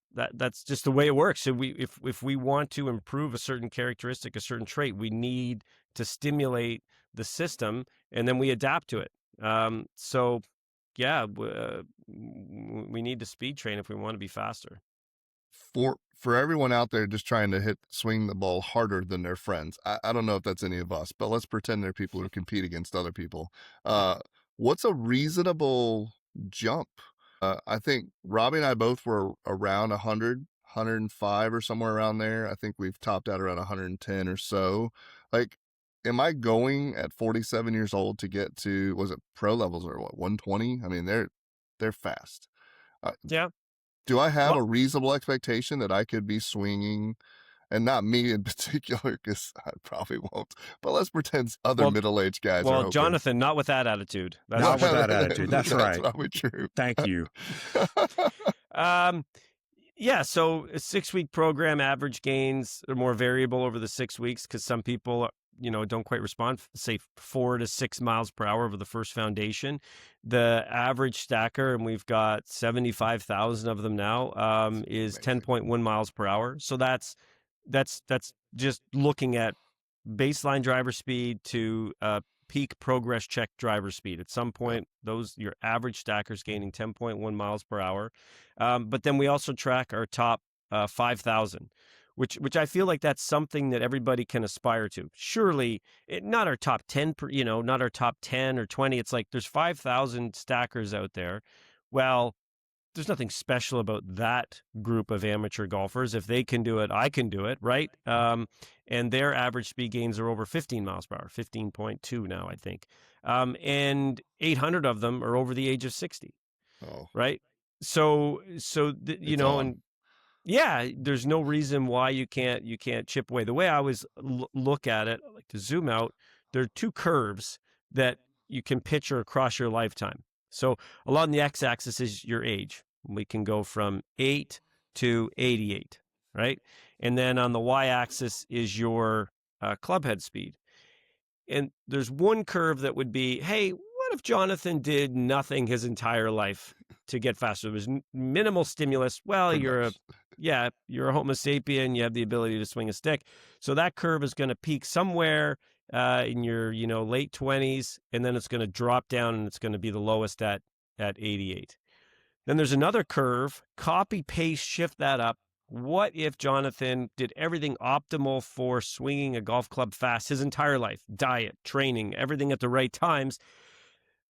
just the way it works. So if we want to improve a certain characteristic, a certain trait, we need to stimulate the system, and then we adapt to it. So yeah, we need to speed train if we want to be faster. For everyone out there just trying to swing the ball harder than their friends, I don't know if that's any of us, but let's pretend they're people who compete against other people. What's a reasonable jump? I think Robbie and I both were around 100, 105 or somewhere around there. I think we've topped out around 110 or so. Like, am I going at 47 years old to get to, was it pro levels or what, 120? I mean, they're fast. Yeah. Do I have Well- a reasonable expectation that I could be swinging, and not me in particular, because I probably won't, but let's pretend other middle-aged guys are Well, hoping. Jonathan, not with that attitude. Not with that attitude. That's right. Probably true. Thank you. Yeah, so a 6-week program, average gains are more variable over the 6 weeks because some people, don't quite respond. Say 4 to 6 miles per hour over the first foundation. The average stacker, and we've got 75,000 of them now, is Amazing. 10.1 miles per hour. So that's just looking at baseline driver speed to peak progress check driver speed. At some Yep. point, your average stackers gaining 10.1 miles per hour. But then we also track our top 5,000, which I feel like that's something that everybody can aspire to. Surely, not our top 10, not our top 10 or 20. It's like there's 5,000 stackers out there. Well, there's nothing special about that group of amateur golfers. If they can do it, I can do it, right? And their average speed gains are over 15 miles per hour, 15.2 now, I think. And 800 of them are over the age of 60, Oh, right? So, it's on. and yeah, there's no reason why you can't chip away. The way I always look at it, I like to zoom out. There are two curves that you can picture across your lifetime. So along the x-axis is your age. We can go from 8 to 88, right? And then on the y-axis is your clubhead speed. And there's one curve that would be, hey, what if Jonathan did nothing his entire life to get faster? There was minimal stimulus. Well, Pretty much. you're a Homo sapien. You have the ability to swing a stick. So that curve is going to peak somewhere in your, late 20s, and then it's going to drop down and it's going to be the lowest at 88. Then there's another curve, copy, paste, shift that up. What if Jonathan did everything optimal for swinging a golf club fast his entire life? Diet, training, everything at the right times.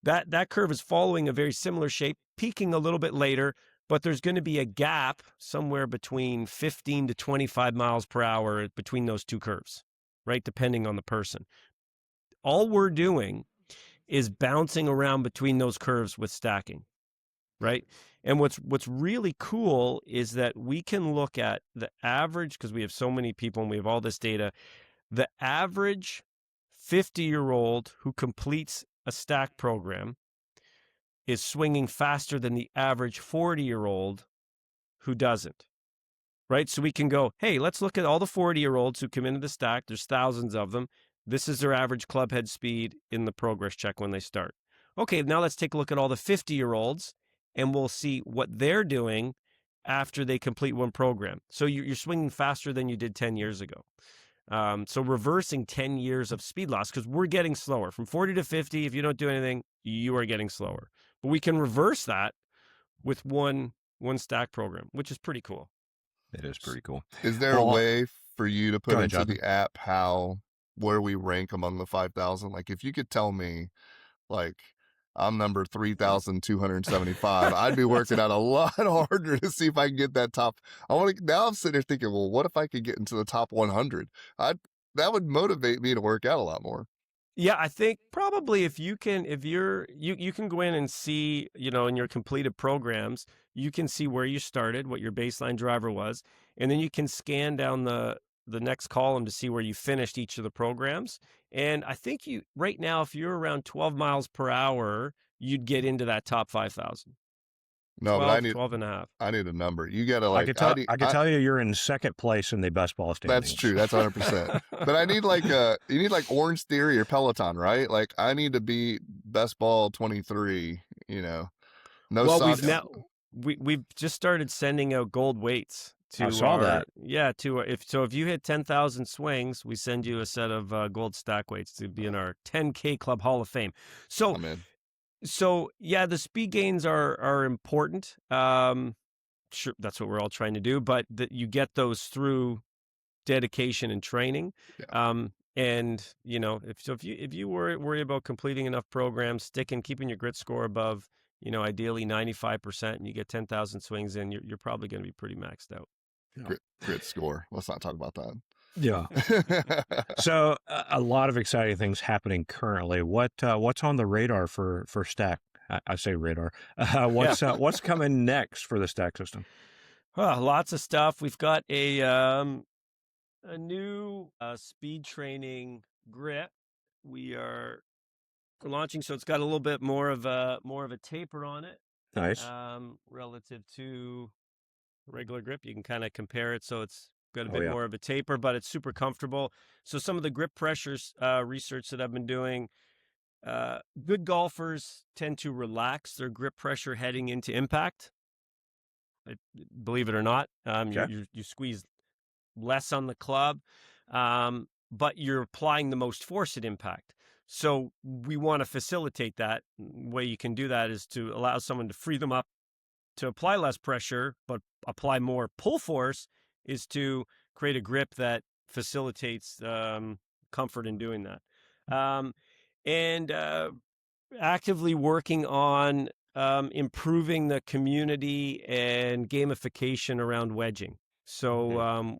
That curve is following a very similar shape, peaking a little bit later, but there's going to be a gap somewhere between 15 to 25 miles per hour between those two curves, right? Depending on the person. All we're doing is bouncing around between those curves with stacking, right? And what's really cool is that we can look at the average, because we have so many people and we have all this data, the average 50-year-old who completes a stack program is swinging faster than the average 40-year-old who doesn't, right? So we can go, hey, let's look at all the 40-year-olds who come into the stack. There's thousands of them. This is their average club head speed in the progress check when they start. Okay, now let's take a look at all the 50-year-olds and we'll see what they're doing after they complete one program. So you're swinging faster than you did 10 years ago. So reversing 10 years of speed loss, because we're getting slower. From 40 to 50, if you don't do anything, you are getting slower. But we can reverse that with one stack program, which is pretty cool. It is pretty cool. Is there a Well, way for you to go put ahead, into Jonathan. the app where we rank among the 5,000? Like, if you could tell me, like, I'm number 3,275, I'd be That's working out a lot harder to see if I can get that top. Now I'm sitting there thinking, well, what if I could get into the top 100? That would motivate me to work out a lot more. Yeah, I think probably if you can, if you're, you can go in and see, in your completed programs, you can see where you started, what your baseline driver was, and then you can scan down the next column to see where you finished each of the programs. And I think right now, if you're around 12 miles per hour, you'd get into that top 5,000. No, but 12 and a half. I need a number. You gotta I like, could tell I could tell you you're in second place in the best ball that's standings. true. That's 100%. But I need you need like Orange Theory or Peloton, right? Like I need to be best ball 23, No Well, socks. we've just started sending out gold weights to I saw that. if you hit 10,000 swings, we send you a set of gold stack weights to be in our 10K Club Hall of Fame. So I'm in. yeah, the speed gains are important. Sure, that's what we're all trying to do, but you get those through dedication and training. Yeah. And if you worry about completing enough programs, keeping your grit score above, ideally 95%, and you get 10,000 swings in, you're probably going to be pretty maxed out. Yeah. Grit score. Let's not talk about Yeah. that. So a lot of exciting things happening currently. What's on the radar for Stack? I say radar. What's coming next for the Stack system? Lots of stuff. We've got a new speed training grit. We're launching, so it's got a little bit more of a taper on it. Nice. Relative to regular grip. You can kind of compare it, so it's got a Oh bit yeah. more of a taper, but it's super comfortable. So some of the grip pressures research that I've been doing, good golfers tend to relax their grip pressure heading into impact. Believe it or not, Okay. you squeeze less on the club, but you're applying the most force at impact. So we want to facilitate that. Way you can do that is to allow someone to free them up to apply less pressure, but apply more pull force, is to create a grip that facilitates comfort in doing that. And actively working on improving the community and gamification around wedging. So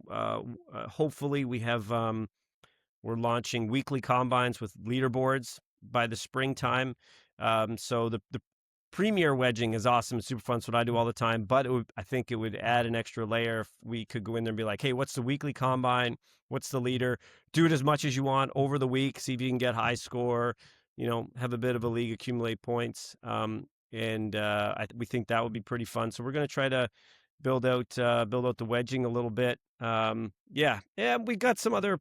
hopefully we have we're launching weekly combines with leaderboards by the springtime. So the premier wedging is awesome. It's super fun. It's what I do all the time. But I think it would add an extra layer if we could go in there and be like, hey, what's the weekly combine? What's the leader? Do it as much as you want over the week. See if you can get high score. Have a bit of a league, accumulate points. And we think that would be pretty fun. So we're going to try to build out the wedging a little bit. Yeah, we got some other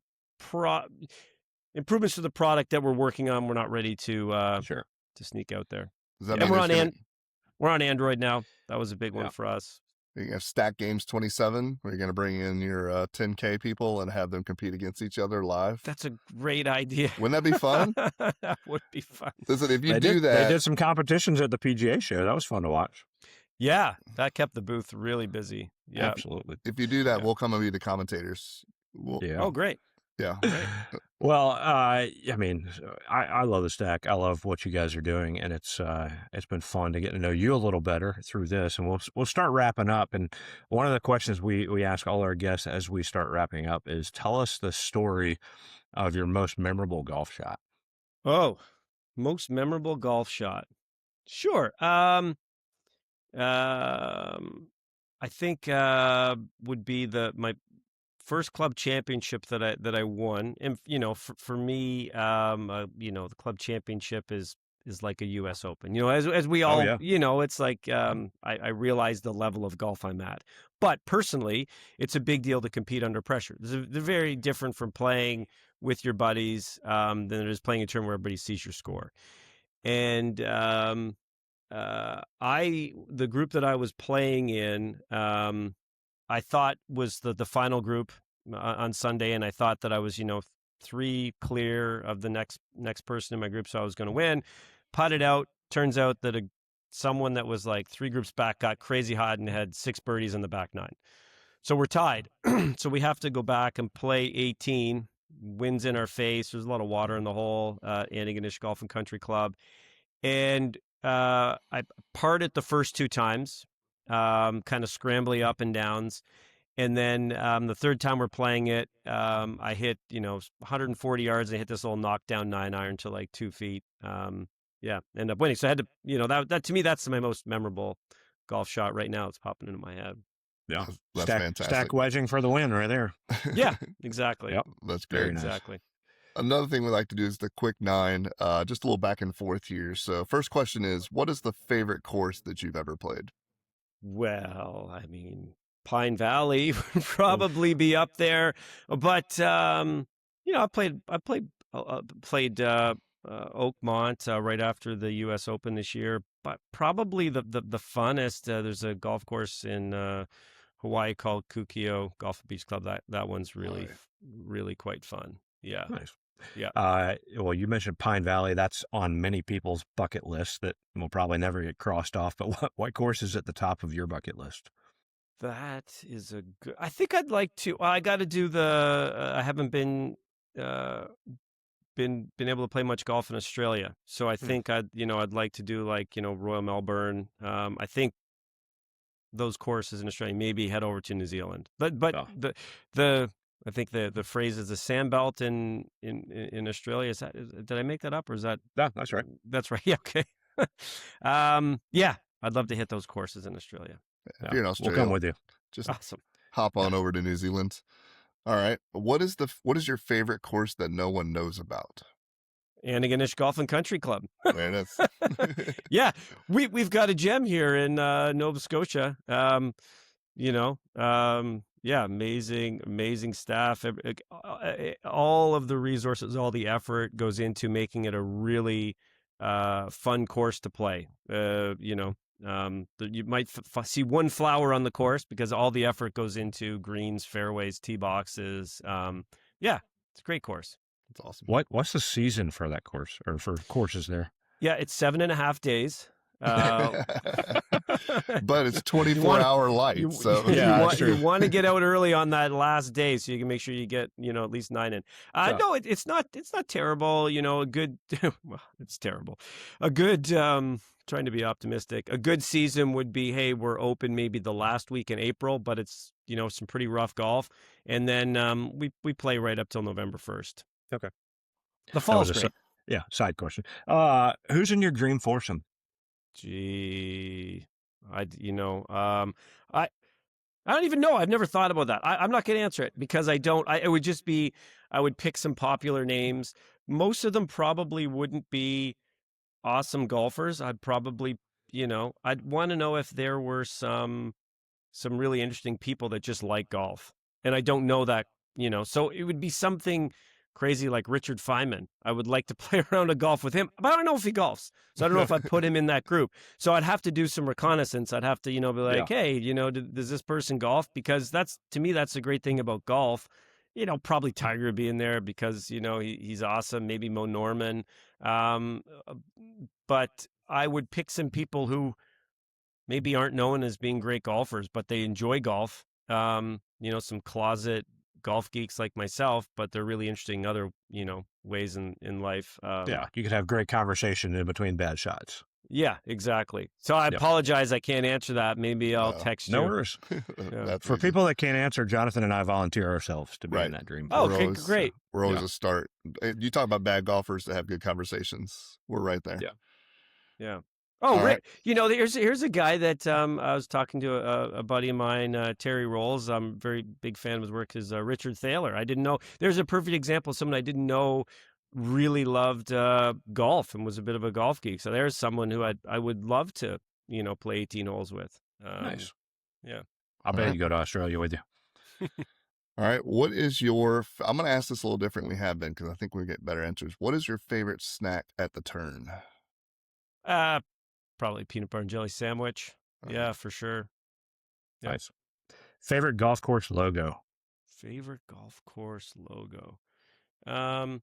improvements to the product that we're working on. We're not ready to Sure. sneak out there. Does that And mean we're on Android now. That was a big one Yeah. for us. you have Stack Games 27, where you're going to bring in your 10K people and have them compete against each other live? That's a great idea. Wouldn't that be fun? That would be fun. Listen, if you They do did, that, they did some competitions at the PGA show. That was fun to watch. Yeah, that kept the booth really busy. Yeah. Absolutely. if you do that, Yeah. we'll come and be the commentators. Yeah. Oh, great. Yeah. Well, I mean, I love the Stack. I love what you guys are doing, and it's been fun to get to know you a little better through this. And we'll start wrapping up. And one of the questions we ask all our guests as we start wrapping up is, tell us the story of your most memorable golf shot. Oh, most memorable golf shot. Sure. I think would be my first club championship that I won. And for me, the club championship is like a U.S. Open. As we all, yeah. it's like I realize the level of golf I'm at. But personally, it's a big deal to compete under pressure. They're very different from playing with your buddies than it is playing a tournament where everybody sees your score. And the group that I was playing in, I thought was the final group on Sunday, and I thought that I was 3 clear of the next person in my group, so I was going to win. Putted out. Turns out that someone that was like 3 groups back got crazy hot and had 6 birdies in the back 9. So we're tied. So we have to go back and play 18. Winds in our face. There's a lot of water in the hole. Antigonish Golf and Country Club, and I parted the first 2 times, kind of scrambly up and downs. And then the third time we're playing it, I hit, 140 yards. And I hit this little knockdown 9-iron to like 2 feet. End up winning. So I had to, that to me, that's my most memorable golf shot right now. It's popping into my head. Yeah. That's fantastic. Stack wedging for the win right there. Yeah, exactly. Yep. That's Very great. nice. Exactly. Another thing we like to do is the quick 9, just a little back and forth here. So first question is, what is the favorite course that you've ever played? Well, I mean, Pine Valley would probably be up there, but I played Oakmont right after the U.S. Open this year. But probably the funnest. There's a golf course in Hawaii called Kukio Golf and Beach Club. That one's really really quite fun. Yeah. Nice. Yeah. Well, you mentioned Pine Valley. That's on many people's bucket list that will probably never get crossed off. But what course is at the top of your bucket list? That is a good. I think I'd like to. I got to do the. I haven't been able to play much golf in Australia, so I think I'd like to do like Royal Melbourne. I think those courses in Australia. Maybe head over to New Zealand. But the I think the phrase is the sand belt in Australia. Did I make that up, or is that? Yeah, that's right. That's right. Yeah. Okay. Yeah, I'd love to hit those courses in Australia. If you're in Australia, we'll come with you. Just Awesome. hop on over to New Zealand. All right. What is your favorite course that no one knows about? Antigonish Golf and Country Club. Man, that's Yeah, we've got a gem here in Nova Scotia. Yeah, amazing staff. All of the resources, all the effort goes into making it a really fun course to play. You might see one flower on the course because all the effort goes into greens, fairways, tee boxes. Yeah, it's a great course. It's awesome. What's the season for that course or for courses there? Yeah, it's 7.5 days. But it's 24 wanna- hour light. So Yeah, you want to get out early on that last day so you can make sure you get at least 9 in. No, it's not terrible. A good well, it's terrible. A good trying to be optimistic. A good season would be, hey, we're open maybe the last week in April, but it's some pretty rough golf, and then we play right up till November 1st. Okay. The fall's great. Side question. Who's in your dream foursome? Gee, I don't even know. I've never thought about that. I'm not going to answer it because I don't. It would just be, I would pick some popular names. Most of them probably wouldn't be awesome golfers. I'd probably, I'd want to know if there were some really interesting people that just like golf. And I don't know that, so it would be something crazy like Richard Feynman. I would like to play around a golf with him, but I don't know if he golfs. So I don't know if I'd put him in that group. So I'd have to do some reconnaissance. I'd have to, be like, hey, does this person golf? Because to me, that's the great thing about golf. Probably Tiger would be in there because, he's awesome. Maybe Mo Norman. But I would pick some people who maybe aren't known as being great golfers, but they enjoy golf. Some closet golf geeks like myself, but they're really interesting other, ways in life. You could have great conversation in between bad shots. Yeah, exactly. So I apologize. I can't answer that. Maybe I'll text you. No worries. For people that can't answer, Jonathan and I volunteer ourselves to be in that dream. Oh, okay, great. We're always a start. You talk about bad golfers that have good conversations. We're right there. Yeah. Oh, right. Here's a guy that I was talking to a buddy of mine, Terry Rolls. I'm a very big fan of his work. Is Richard Thaler. I didn't know. There's a perfect example of someone I didn't know really loved golf and was a bit of a golf geek. So there's someone who I would love to play 18 holes with. Nice. Yeah. I'll bet you go to Australia with you. All right. What is I'm going to ask this a little different. We have been because I think we get better answers. What is your favorite snack at the turn? Probably peanut butter and jelly sandwich. Yeah, for sure. Yep. Nice. Favorite golf course logo? Favorite golf course logo. I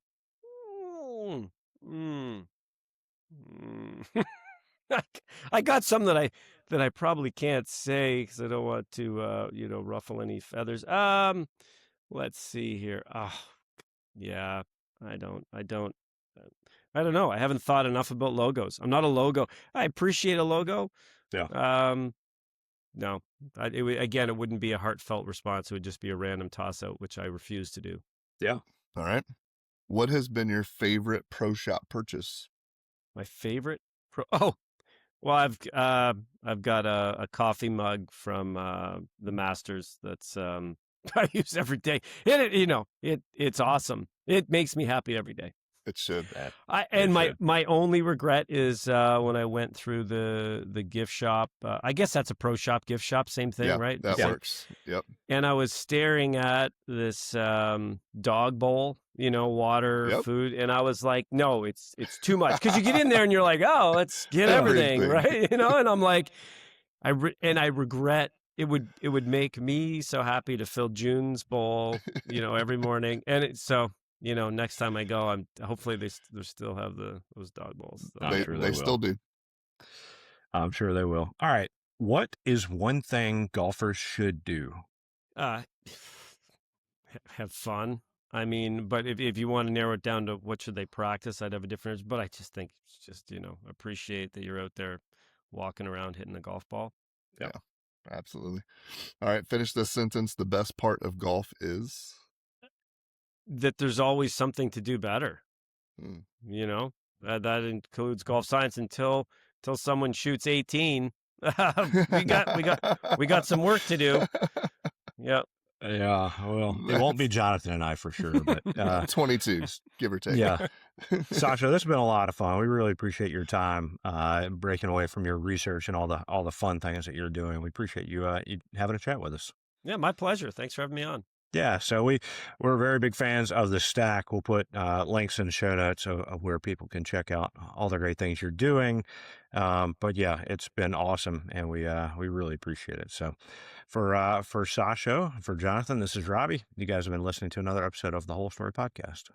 got some that I probably can't say because I don't want to ruffle any feathers. Let's see here. Yeah, I don't know. I haven't thought enough about logos. I'm not a logo. I appreciate a logo. Yeah. No. It wouldn't be a heartfelt response. It would just be a random toss out, which I refuse to do. Yeah. All right. What has been your favorite pro shop purchase? My favorite well, I've got a coffee mug from the Masters that's I use every day. And it's awesome. It makes me happy every day. It should. My only regret is when I went through the gift shop. I guess that's a pro shop, gift shop, same thing, right? That works. Yep. And I was staring at this dog bowl, water, food, and I was like, no, it's too much because you get in there and you're like, oh, let's get everything, right? And I'm like, I regret. It would make me so happy to fill June's bowl, every morning, and next time I go, hopefully they still have those dog bowls. They still do. I'm sure they will. All right. What is one thing golfers should do? Have fun. I mean, but if you want to narrow it down to what should they practice, I'd have a different. But I just think appreciate that you're out there walking around hitting a golf ball. Yeah, absolutely. All right, finish this sentence. The best part of golf is that there's always something to do better. That includes golf science until someone shoots 18. we got some work to do. Yeah. Yeah, well, it won't be Jonathan and I for sure, but 22s, give or take. yeah. Sasha, this has been a lot of fun. We really appreciate your time, breaking away from your research and all the fun things that you're doing. We appreciate you having a chat with us. Yeah, my pleasure. Thanks for having me on. Yeah, so we're very big fans of the Stack. We'll put links in the show notes of where people can check out all the great things you're doing. But yeah, it's been awesome, and we really appreciate it. So for Sasho, for Jonathan, this is Robbie. You guys have been listening to another episode of the Whole Story Podcast.